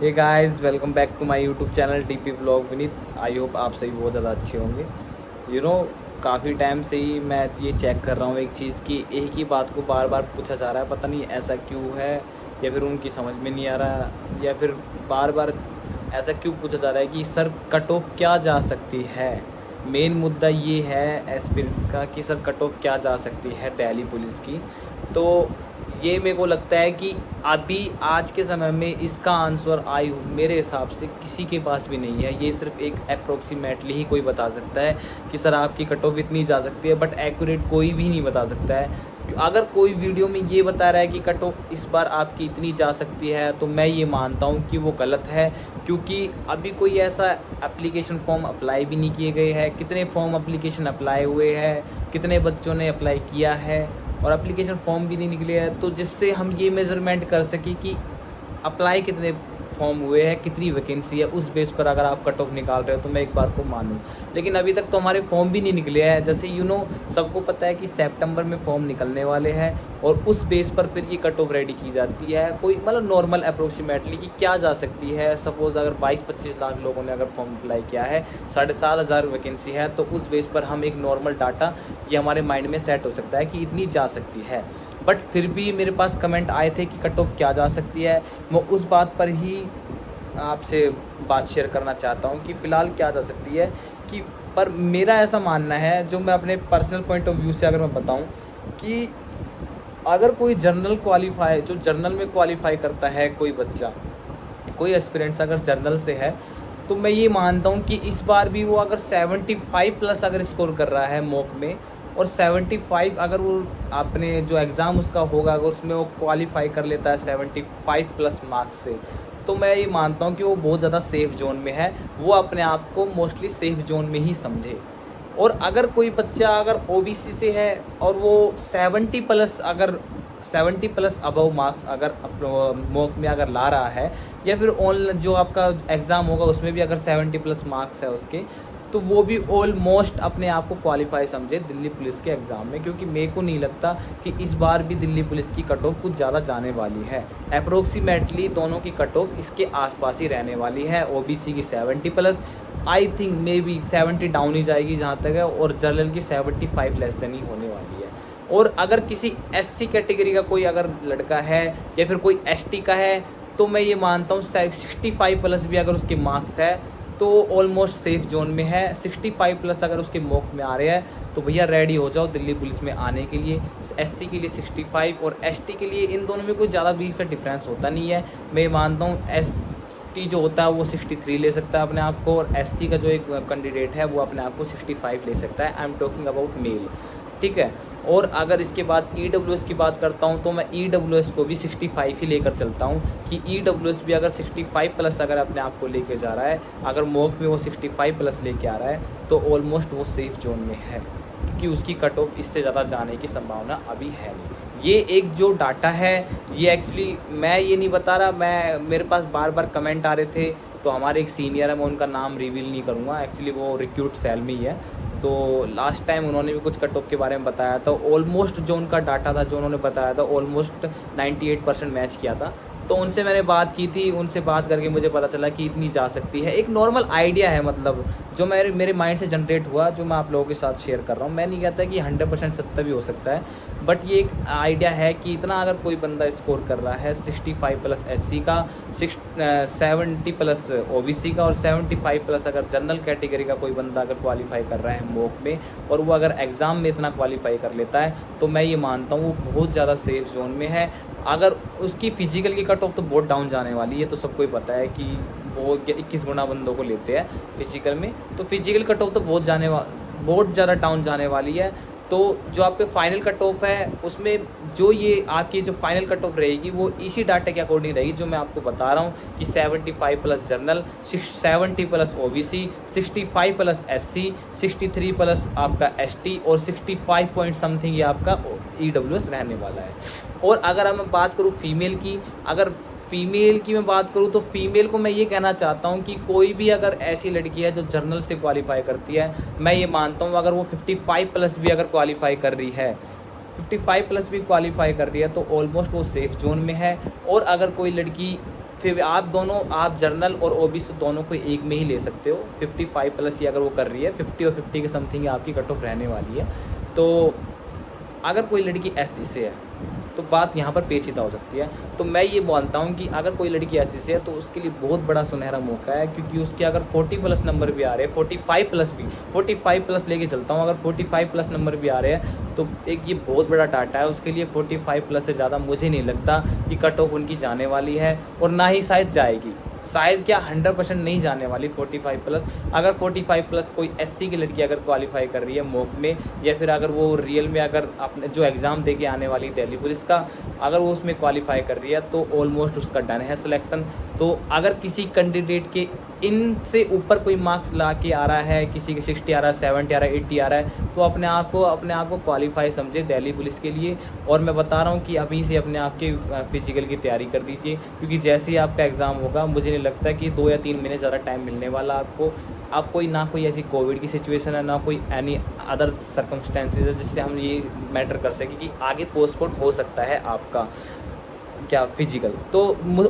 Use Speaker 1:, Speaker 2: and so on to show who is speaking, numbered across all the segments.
Speaker 1: Hey guys, welcome back to my YouTube channel TP vlog Vineet. आई होप आप सभी बहुत ज़्यादा अच्छे होंगे। यू नो काफ़ी टाइम से ही मैं ये चेक कर रहा हूँ एक चीज़ की, एक ही बात को बार बार पूछा जा रहा है। पता नहीं ऐसा क्यों है, या फिर उनकी समझ में नहीं आ रहा, या फिर बार बार ऐसा क्यों पूछा जा रहा है कि सर कट ऑफ क्या जा सकती है। मेन मुद्दा ये है एस्पिरेंट्स का कि सर कट ऑफ क्या जा सकती है दिल्ली पुलिस की। तो ये मेरे को लगता है कि अभी आज के समय में इसका आंसर मेरे हिसाब से किसी के पास भी नहीं है। ये सिर्फ एक अप्रोक्सीमेटली ही कोई बता सकता है कि सर आपकी कट ऑफ इतनी जा सकती है, बट एक्यूरेट कोई भी नहीं बता सकता है। अगर कोई वीडियो में ये बता रहा है कि कट ऑफ इस बार आपकी इतनी जा सकती है, तो मैं ये मानता हूँ कि वो गलत है, क्योंकि अभी कोई ऐसा एप्लीकेशन फॉर्म अप्लाई भी नहीं किए गए हैं। कितने फॉर्म एप्लीकेशन अप्लाई हुए हैं, कितने बच्चों ने अप्लाई किया है, और एप्लीकेशन फॉर्म भी नहीं निकले हैं, तो जिससे हम ये मेज़रमेंट कर सकें कि अप्लाई कितने फॉर्म हुए हैं, कितनी वैकेंसी है, उस बेस पर अगर आप कट ऑफ निकाल रहे हो तो मैं एक बार को मानूँ। लेकिन अभी तक तो हमारे फॉर्म भी नहीं निकले हैं। जैसे सबको पता है कि सितंबर में फॉर्म निकलने वाले हैं, और उस बेस पर फिर ये कट ऑफ रेडी की जाती है। कोई मतलब नॉर्मल अप्रोक्सीमेटली कि क्या जा सकती है। सपोज़ अगर 22-25 लाख लोगों ने अगर फॉर्म अप्लाई किया है, 7,500 वैकेंसी है, तो उस बेस पर हम एक नॉर्मल डाटा ये हमारे माइंड में सेट हो सकता है कि इतनी जा सकती है। बट फिर भी मेरे पास कमेंट आए थे कि कट ऑफ क्या जा सकती है। मैं उस बात पर ही आपसे बात शेयर करना चाहता हूँ कि फ़िलहाल क्या जा सकती है कि, पर मेरा ऐसा मानना है, जो मैं अपने पर्सनल पॉइंट ऑफ व्यू से अगर मैं बताऊँ, कि अगर कोई जर्नल में क्वालिफ़ाई करता है कोई बच्चा, कोई एस्पिरेंट्स अगर जर्नल से है, तो मैं ये मानता हूँ कि इस बार भी वो अगर 75 प्लस अगर स्कोर कर रहा है मॉक में, और 75 अगर वो आपने जो एग्ज़ाम उसका होगा अगर उसमें वो क्वालिफ़ाई कर लेता है 75 प्लस मार्क्स से, तो मैं ये मानता हूँ कि वो बहुत ज़्यादा सेफ़ जोन में है। वो अपने आप को मोस्टली सेफ़ जोन में ही समझे। और अगर कोई बच्चा अगर ओबीसी से है और वो 70 प्लस अबव मार्क्स अगर मॉक में अगर ला रहा है, या फिर ऑनलाइन जो आपका एग्ज़ाम होगा उसमें भी अगर 70 प्लस मार्क्स है उसके, तो वो भी ऑलमोस्ट अपने आप को क्वालिफाई समझे दिल्ली पुलिस के एग्ज़ाम में। क्योंकि मेरे को नहीं लगता कि इस बार भी दिल्ली पुलिस की कट ऑफ कुछ ज़्यादा जाने वाली है। अप्रोक्सीमेटली दोनों की कट ऑफ इसके आसपास ही रहने वाली है। ओबीसी की 70 plus, I think may be 70 down ही जाएगी जहाँ तक है, और जनरल की 75 लेस देन ही होने वाली है। और अगर किसी एससी कैटेगरी का कोई अगर लड़का है, या फिर कोई एसटी का है, तो मैं ये मानता हूँ 65 प्लस भी अगर उसके मार्क्स है तो ऑलमोस्ट सेफ जोन में है। 65 प्लस अगर उसके मॉक में आ रहे हैं, तो भैया रेडी हो जाओ दिल्ली पुलिस में आने के लिए। एससी के लिए 65 और एसटी के लिए, इन दोनों में कोई ज़्यादा बीच का डिफरेंस होता नहीं है। मैं मानता हूँ एसटी जो होता है वो 63 ले सकता है अपने आप को, और एससी का जो एक कैंडिडेट है वो अपने आप को 65 ले सकता है। I am talking about male, ठीक है। और अगर इसके बाद ईडब्ल्यूएस की बात करता हूँ, तो मैं ईडब्ल्यूएस को भी 65 ही लेकर चलता हूँ कि ईडब्ल्यूएस भी अगर 65 प्लस अगर अपने आप को लेके जा रहा है, अगर मॉक में वो 65 प्लस लेके आ रहा है, तो ऑलमोस्ट वो सेफ जोन में है, क्योंकि उसकी कट ऑफ इससे ज़्यादा जाने की संभावना अभी है नहीं। ये एक जो डाटा है, ये एक्चुअली मैं ये नहीं बता रहा, मेरे पास बार बार कमेंट आ रहे थे, तो हमारे एक सीनियर है, मैं उनका नाम रिवील नहीं करूँगा, एक्चुअली वो रिक्रूट सेल में ही है। तो लास्ट टाइम उन्होंने भी कुछ कट ऑफ के बारे में बताया था। ऑलमोस्ट जो उनका डाटा था, जो उन्होंने बताया था, ऑलमोस्ट 98% मैच किया था। तो उनसे मैंने बात की थी, उनसे बात करके मुझे पता चला कि इतनी जा सकती है। एक नॉर्मल आइडिया है, मतलब जो मेरे माइंड से जनरेट हुआ, जो मैं आप लोगों के साथ शेयर कर रहा हूँ। मैं नहीं कहता कि 100% सत्य भी हो सकता है, बट ये एक आइडिया है कि इतना अगर कोई बंदा स्कोर कर रहा है 65 प्लस एससी का, 70 प्लस ओबीसी का, और 75 प्लस अगर जनरल कैटेगरी का कोई बंदा अगर क्वालिफाई कर रहा है मॉक में, और वो अगर एग्ज़ाम में इतना क्वालिफाई कर लेता है, तो मैं ये मानता हूँ वो बहुत ज़्यादा सेफ जोन में है। अगर उसकी फ़िज़िकल की कट ऑफ तो बहुत डाउन जाने वाली है, तो सबको ही पता है कि वो 21 गुना बंदों को लेते हैं फिज़िकल में, तो फिज़िकल कट ऑफ तो बहुत ज़्यादा डाउन जाने वाली है। तो जो आपके फाइनल कट ऑफ है, उसमें जो ये आपकी जो फाइनल कट ऑफ रहेगी, वो इसी डाटा के अकॉर्डिंग रहेगी जो मैं आपको बता रहा हूँ कि 75 plus general, 70 plus OBC, 65 plus SC, 63 plus आपका एसटी, और 65 पॉइंट समथिंग ये आपका ईडब्ल्यूएस रहने वाला है। और अगर मैं बात करूँ फीमेल की, अगर फ़ीमेल की मैं बात करूँ, तो फ़ीमेल को मैं ये कहना चाहता हूँ कि कोई भी अगर ऐसी लड़की है जो जर्नल से क्वालिफ़ाई करती है, मैं ये मानता हूँ अगर वो 55 प्लस भी अगर क्वालिफ़ाई कर रही है, 55 प्लस भी क्वालिफ़ाई कर रही है, तो ऑलमोस्ट वो सेफ़ जोन में है। और अगर कोई लड़की फिर आप जर्नल और ओबीसी दोनों को एक में ही ले सकते हो। 55 प्लस ही अगर वो कर रही है, 50 और 50 के समथिंग आपकी कट ऑफ रहने वाली है। तो अगर कोई लड़की एससी से है तो बात यहाँ पर पेचीदा हो सकती है। तो मैं ये मानता हूँ कि अगर कोई लड़की एससी से है तो उसके लिए बहुत बड़ा सुनहरा मौका है, क्योंकि उसके अगर 40 प्लस नंबर भी आ रहे हैं, 45 प्लस भी, 45 प्लस लेके चलता हूँ, अगर 45 प्लस नंबर भी आ रहे हैं तो एक ये बहुत बड़ा डाटा है उसके लिए। 45 प्लस से ज़्यादा मुझे नहीं लगता कि कट ऑफ उनकी जाने वाली है, और ना ही शायद जाएगी, शायद क्या 100% नहीं जाने वाली 45 प्लस। अगर 45 प्लस कोई एससी की लड़की अगर क्वालिफाई कर रही है मॉक में, या फिर अगर वो रियल में अगर अपने जो एग्ज़ाम दे के आने वाली दिल्ली पुलिस का, अगर वो उसमें क्वालिफाई कर रही है तो ऑलमोस्ट उसका डन है सिलेक्शन। तो अगर किसी कैंडिडेट के इनसे ऊपर कोई मार्क्स ला के आ रहा है, किसी के 60 आ रहा है, 70 आ रहा है, 80 आ रहा है, तो अपने आप को क्वालिफाई समझे दिल्ली पुलिस के लिए। और मैं बता रहा हूँ कि अभी से अपने आप के फिजिकल की तैयारी कर दीजिए, क्योंकि जैसे ही आपका एग्ज़ाम होगा मुझे नहीं लगता कि 2 या 3 महीने ज़्यादा टाइम मिलने वाला आपको। आप कोई ना कोई ऐसी कोविड की सिचुएशन है, ना कोई एनी अदर सर्कमस्टेंसेज है जिससे हम ये मैटर कर सकें कि आगे पोस्टपोन हो सकता है आपका क्या फिजिकल। तो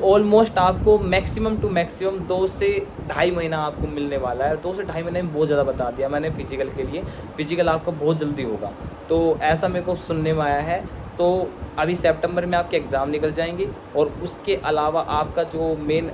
Speaker 1: ऑलमोस्ट आपको मैक्सिमम टू मैक्सिमम 2 से ढाई महीना आपको मिलने वाला है। 2 से ढाई महीने में बहुत ज़्यादा बता दिया मैंने फिजिकल के लिए। फिजिकल आपका बहुत जल्दी होगा, तो ऐसा मेरे को सुनने में आया है। तो अभी सितंबर में आपके एग्ज़ाम निकल जाएंगे, और उसके अलावा आपका जो मेन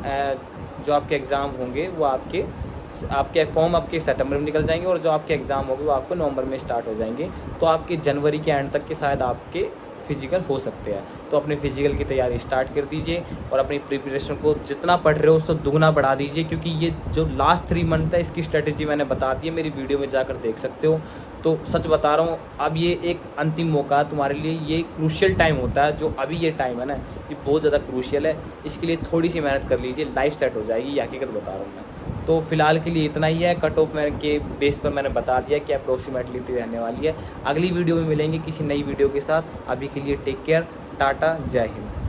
Speaker 1: जो आपके एग्ज़ाम होंगे वो आपके फॉर्म आपके सितंबर में निकल जाएंगे, और जो आपके एग्ज़ाम होंगे वो आपको नवंबर में स्टार्ट हो जाएंगे। तो आपके जनवरी के एंड तक के शायद आपके फिजिकल हो सकते हैं। तो अपने फिजिकल की तैयारी स्टार्ट कर दीजिए, और अपनी प्रिपरेशन को जितना पढ़ रहे हो उसको दुगना बढ़ा दीजिए, क्योंकि ये जो लास्ट 3 मंथ है इसकी स्ट्रेटेजी मैंने बता दी है, मेरी वीडियो में जाकर देख सकते हो। तो सच बता रहा हूँ, अब ये एक अंतिम मौका है तुम्हारे लिए, ये क्रूशियल टाइम होता है जो अभी ये टाइम है ना, ये बहुत ज़्यादा क्रूशियल है। इसके लिए थोड़ी सी मेहनत कर लीजिए, लाइफ सेट हो जाएगी, ये हकीकत बता रहा हूँ मैं। तो फिलहाल के लिए इतना ही है। कट ऑफ के बेस पर मैंने बता दिया कि अप्रोक्सीमेटली इतनी रहने वाली है। अगली वीडियो में मिलेंगे किसी नई वीडियो के साथ। अभी के लिए टेक केयर, टाटा, जय हिंद।